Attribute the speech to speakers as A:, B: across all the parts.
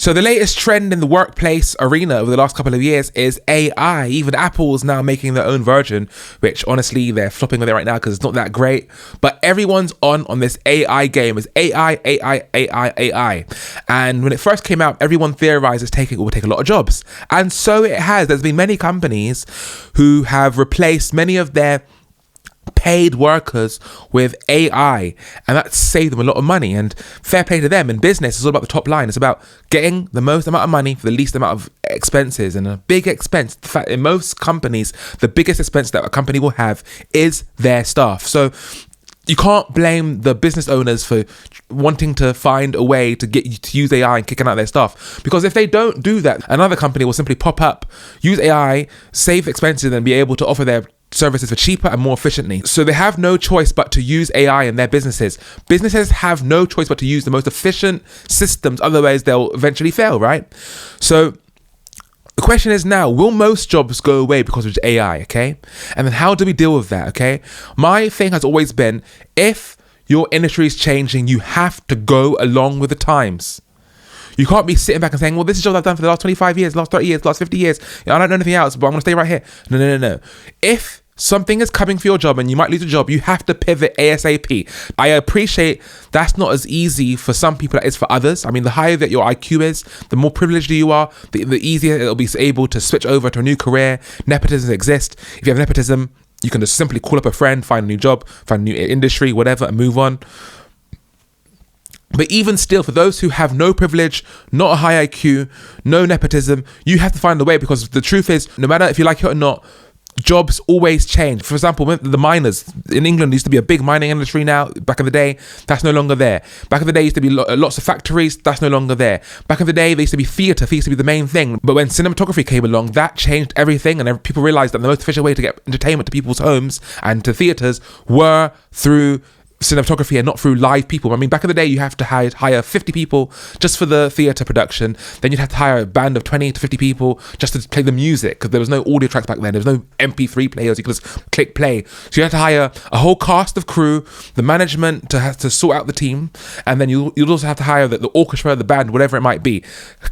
A: So the latest trend in the workplace arena over the last couple of years is AI. Even Apple's now making their own version, which honestly they're flopping with it right now because it's not that great. But everyone's on this AI game. It's AI. And when it first came out, everyone theorized it will take a lot of jobs. And so it has. There's been many companies who have replaced many of their paid workers with AI, and that saved them a lot of money. And fair play to them. In business, it's all about the top line. It's about getting the most amount of money for the least amount of expenses. And a big expense, in fact, in most companies, the biggest expense that a company will have is their staff. So you can't blame the business owners for wanting to find a way to get you to use AI and kicking out their staff. Because if they don't do that, another company will simply pop up, use AI, save expenses, and be able to offer their services for cheaper and more efficiently. So they have no choice but to use AI in their businesses. Businesses have no choice but to use the most efficient systems, otherwise they'll eventually fail, right? So the question is now, will most jobs go away because of AI, okay? And then how do we deal with that, okay? My thing has always been, if your industry is changing, you have to go along with the times. You can't be sitting back and saying, well, this is what I've done for the last 25 years, last 30 years, last 50 years. I don't know anything else, but I'm going to stay right here. No. If something is coming for your job and you might lose a job, you have to pivot ASAP. I appreciate that's not as easy for some people as it is for others. I mean, the higher that your IQ is, the more privileged you are, the easier it'll be able to switch over to a new career. Nepotism exists. If you have nepotism, you can just simply call up a friend, find a new job, find a new industry, whatever, and move on. But even still, for those who have no privilege, not a high IQ, no nepotism, you have to find a way, because the truth is, no matter if you like it or not, jobs always change. For example, the miners in England used to be a big mining industry. Now, back in the day, that's no longer there. Back in the day, used to be lots of factories. That's no longer there. Back in the day, there used to be theatre. Theatre used to be the main thing. But when cinematography came along, that changed everything, and people realised that the most efficient way to get entertainment to people's homes and to theatres were through cinematography and not through live people. I mean, back in the day, you have to hire 50 people just for the theatre production. Then you'd have to hire a band of 20 to 50 people just to play the music, because there was no audio tracks back then. There was no MP3 players. You could just click play. So you had to hire a whole cast of crew, the management to have to sort out the team, and then you'd also have to hire the orchestra, the band, whatever it might be.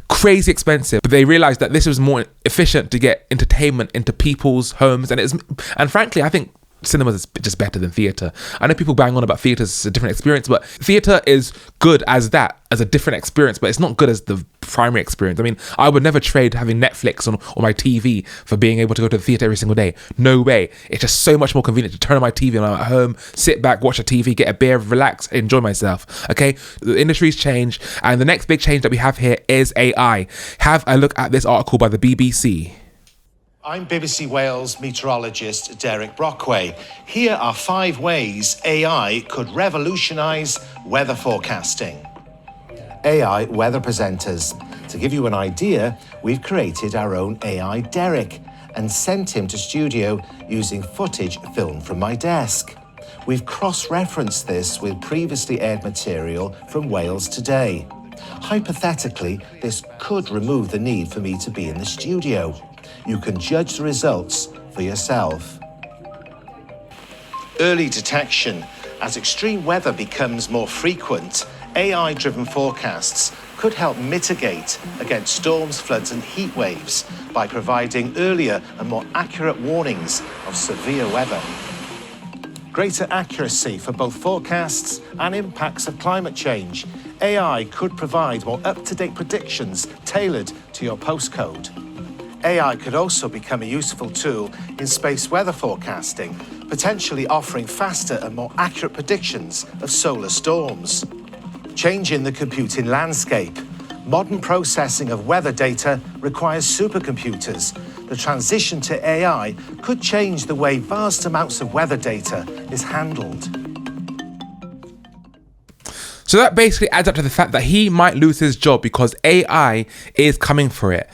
A: Crazy expensive. But they realised that this was more efficient to get entertainment into people's homes, and frankly, I think cinema is just better than theatre. I know people bang on about theatre as a different experience, but theatre is good as a different experience, but it's not good as the primary experience. I mean, I would never trade having Netflix on my TV for being able to go to the theatre every single day. No way. It's just so much more convenient to turn on my TV when I'm at home, sit back, watch a TV, get a beer, relax, enjoy myself. Okay? The industry's changed, and the next big change that we have here is AI. Have a look at this article by the BBC.
B: I'm BBC Wales meteorologist Derek Brockway. Here are 5 ways AI could revolutionise weather forecasting. AI weather presenters. To give you an idea, we've created our own AI Derek and sent him to studio using footage filmed from my desk. We've cross-referenced this with previously aired material from Wales Today. Hypothetically, this could remove the need for me to be in the studio. You can judge the results for yourself. Early detection. As extreme weather becomes more frequent, AI-driven forecasts could help mitigate against storms, floods and heat waves by providing earlier and more accurate warnings of severe weather. Greater accuracy for both forecasts and impacts of climate change. AI could provide more up-to-date predictions tailored to your postcode. AI could also become a useful tool in space weather forecasting, potentially offering faster and more accurate predictions of solar storms. Changing the computing landscape. Modern processing of weather data requires supercomputers. The transition to AI could change the way vast amounts of weather data is handled.
A: So that basically adds up to the fact that he might lose his job because AI is coming for it.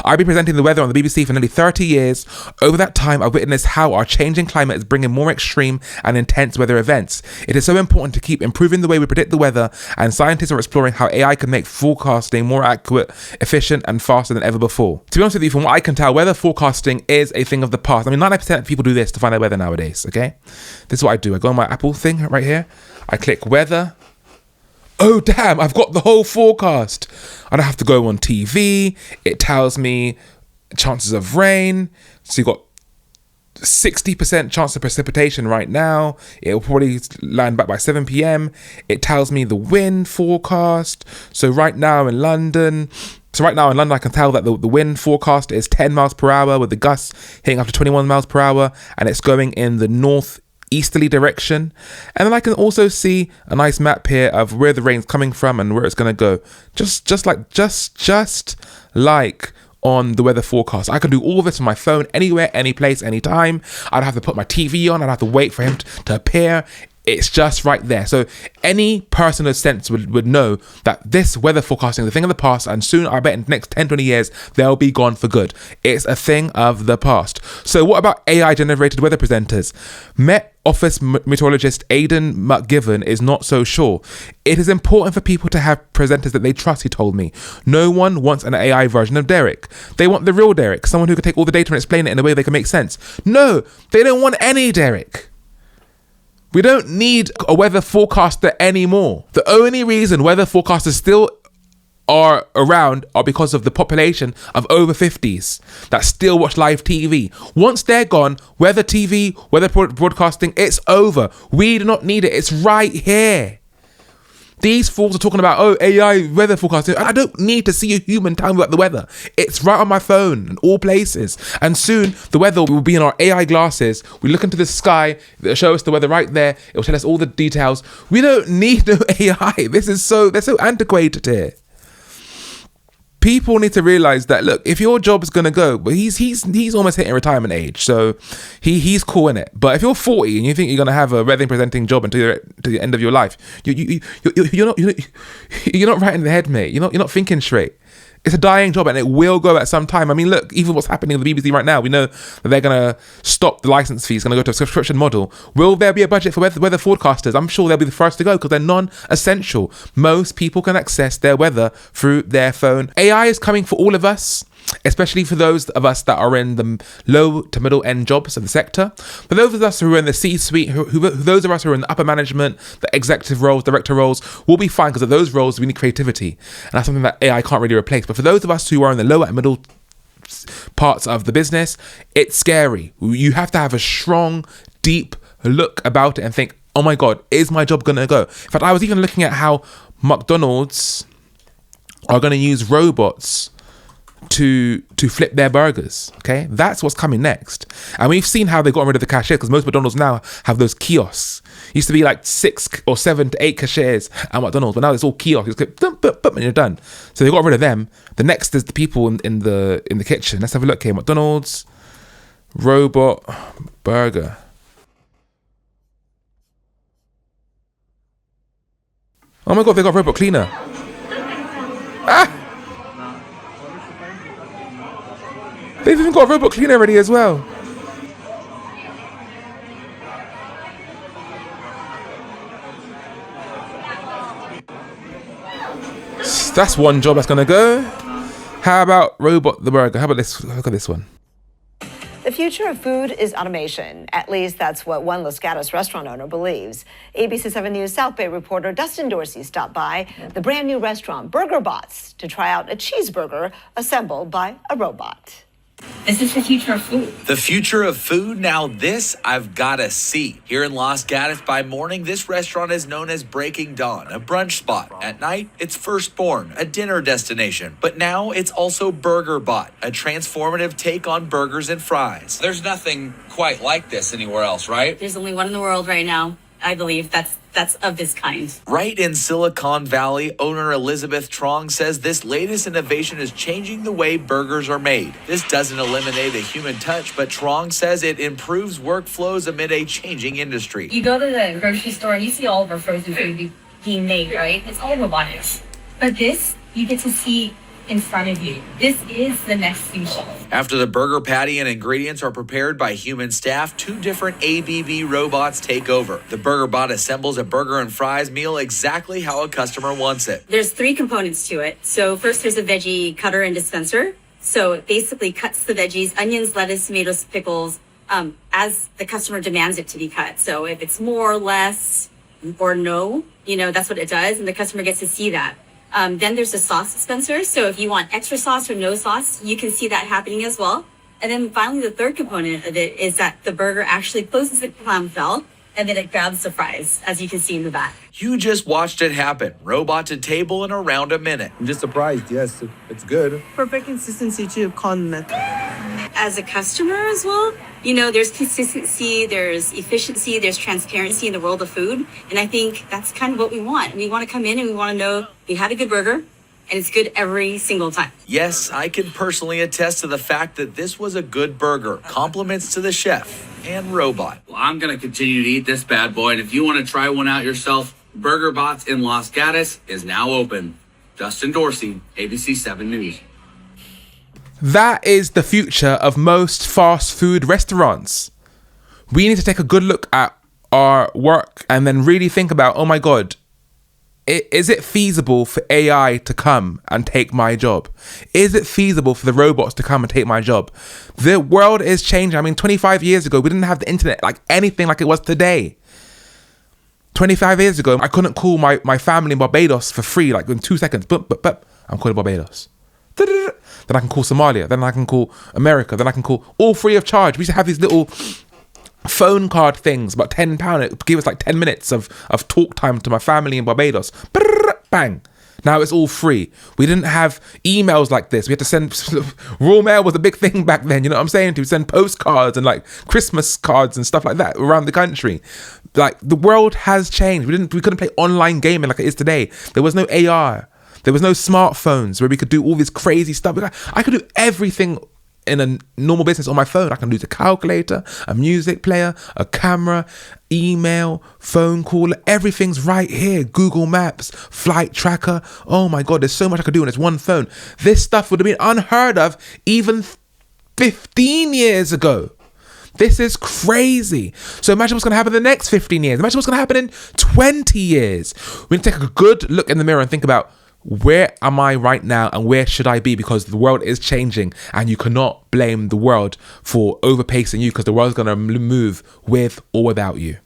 A: I've been presenting the weather on the BBC for nearly 30 years. Over that time, I've witnessed how our changing climate is bringing more extreme and intense weather events. It is so important to keep improving the way we predict the weather, and scientists are exploring how AI can make forecasting more accurate, efficient, and faster than ever before. To be honest with you, from what I can tell, weather forecasting is a thing of the past. I mean, 90% of people do this to find out weather nowadays, okay? This is what I do. I go on my Apple thing right here. I click weather oh damn, I've got the whole forecast. I don't have to go on TV. It tells me chances of rain. So you got 60% chance of precipitation right now. It'll probably land back by 7 p.m. It tells me the wind forecast. So right now in London, I can tell that the wind forecast is 10 miles per hour with the gusts hitting up to 21 miles per hour, and it's going in the northeasterly direction. And then I can also see a nice map here of where the rain's coming from and where it's going to go. Just like on the weather forecast. I can do all this on my phone, anywhere, any place, anytime. I don't have to put my TV on. I don't have to wait for him to appear. It's just right there. So any person of sense would know that this weather forecasting is a thing of the past, and soon, I bet in the next 10, 20 years, they'll be gone for good. It's a thing of the past. So what about AI-generated weather presenters? Met Office meteorologist Aidan McGivern is not so sure. It is important for people to have presenters that they trust, he told me. No one wants an AI version of Derek. They want the real Derek, someone who can take all the data and explain it in a way they can make sense. No, they don't want any Derek. We don't need a weather forecaster anymore. The only reason weather forecasters still are around are because of the population of over 50s that still watch live TV. Once they're gone, weather TV, weather broadcasting, it's over. We do not need it. It's right here. These fools are talking about, AI weather forecasting. I don't need to see a human tell me about the weather. It's right on my phone in all places. And soon the weather will be in our AI glasses. We look into the sky, it'll show us the weather right there. It'll tell us all the details. We don't need no AI. They're so antiquated here. People need to realize that, look, if your job's gonna go, but he's almost hitting retirement age, so he's cool in it. But if you're 40 and you think you're gonna have a weather presenting job until the end of your life, you're not right in the head, mate. You're not thinking straight. It's a dying job and it will go at some time. I mean, look, even what's happening in the BBC right now, we know that they're going to stop the license fees, going to go to a subscription model. Will there be a budget for weather forecasters? I'm sure they'll be the first to go because they're non-essential. Most people can access their weather through their phone. AI is coming for all of us, especially for those of us that are in the low to middle end jobs of the sector. For those of us who are in the C-suite, those of us who are in the upper management, the executive roles, director roles, will be fine because of those roles we need creativity. And that's something that AI can't really replace. But for those of us who are in the lower and middle parts of the business, it's scary. You have to have a strong, deep look about it and think, oh my God, is my job going to go? In fact, I was even looking at how McDonald's are going to use robots to flip their burgers. Okay, that's what's coming next. And we've seen how they got rid of the cashier because most McDonald's now have those kiosks. Used to be like 6 or 7 to 8 cashiers at McDonald's, but now it's all kiosks. And you're done. So they got rid of them. The next is the people in the kitchen. Let's have a look here. McDonald's robot burger. Oh my God, they got robot cleaner. They've even got a robot cleaner already as well. That's one job that's gonna go. How about robot the burger? How about this? Look at this one.
C: The future of food is automation. At least that's what one Los Gatos restaurant owner believes. ABC 7 News South Bay reporter Dustin Dorsey stopped by the brand new restaurant Burger Bots to try out a cheeseburger assembled by a robot.
D: This is the future of food.
E: The future of food? Now this I've gotta see. Here in Los Gatos by morning, this restaurant is known as Breaking Dawn, a brunch spot. At night, it's Firstborn, a dinner destination. But now it's also Burger Bot, a transformative take on burgers and fries.
F: There's nothing quite like this anywhere else, right?
D: There's only one in the world right now, I believe, that's of this kind.
E: Right in Silicon Valley, owner Elizabeth Trong says this latest innovation is changing the way burgers are made. This doesn't eliminate a human touch, but Trong says it improves workflows amid a changing industry.
D: You go to the grocery store and you see all of our frozen food being made, right? It's all robotics. But this, you get to see in front of you. This is the next sushi.
E: After the burger patty and ingredients are prepared by human staff, 2 different ABB robots take over. The Burger Bot assembles a burger and fries meal exactly how a customer wants it.
D: There's 3 components to it. So first there's a veggie cutter and dispenser. So it basically cuts the veggies, onions, lettuce, tomatoes, pickles, as the customer demands it to be cut. So if it's more, less, or no, That's what it does, and the customer gets to see that. Then there's the sauce dispenser. So if you want extra sauce or no sauce, you can see that happening as well. And then finally, the third component of it is that the burger actually closes the clamshell and then it grabs the fries, as you can see in the back.
E: You just watched it happen. Robot to table in around a minute.
G: I'm just surprised. Yes, it's good.
H: Perfect consistency too, condiment.
D: As a customer as well, there's consistency, there's efficiency, there's transparency in the world of food. And I think that's kind of what we want. We want to come in and we want to know we had a good burger and it's good every single time.
E: Yes, I can personally attest to the fact that this was a good burger. Compliments to the chef and robot.
F: Well, I'm going to continue to eat this bad boy. And if you want to try one out yourself, Burger Bots in Los Gatos is now open. Dustin Dorsey, ABC 7 News.
A: That is the future of most fast food restaurants. We need to take a good look at our work and then really think about, oh my God, is it feasible for AI to come and take my job? Is it feasible for the robots to come and take my job? The world is changing. I mean, 25 years ago, we didn't have the internet like anything like it was today. 25 years ago, I couldn't call my family in Barbados for free, like in 2 seconds. I'm calling Barbados. Then I can call Somalia. Then I can call America. Then I can call all free of charge. We used to have these little phone card things, about £10. It gave us like 10 minutes of talk time to my family in Barbados. Bang. Now it's all free. We didn't have emails like this. We had to send raw mail was a big thing back then. You know what I'm saying? To send postcards and like Christmas cards and stuff like that around the country. Like the world has changed. We couldn't play online gaming like it is today. There was no AR. There was no smartphones where we could do all this crazy stuff. I could do everything in a normal business on my phone. I can use a calculator, a music player, a camera, email, phone call. Everything's right here. Google Maps, flight tracker. Oh my God, there's so much I could do on this one phone. This stuff would have been unheard of even 15 years ago. This is crazy. So imagine what's going to happen in the next 15 years. Imagine what's going to happen in 20 years. We need to take a good look in the mirror and think about, where am I right now and where should I be? Because the world is changing and you cannot blame the world for overpacing you, because the world's going to move with or without you.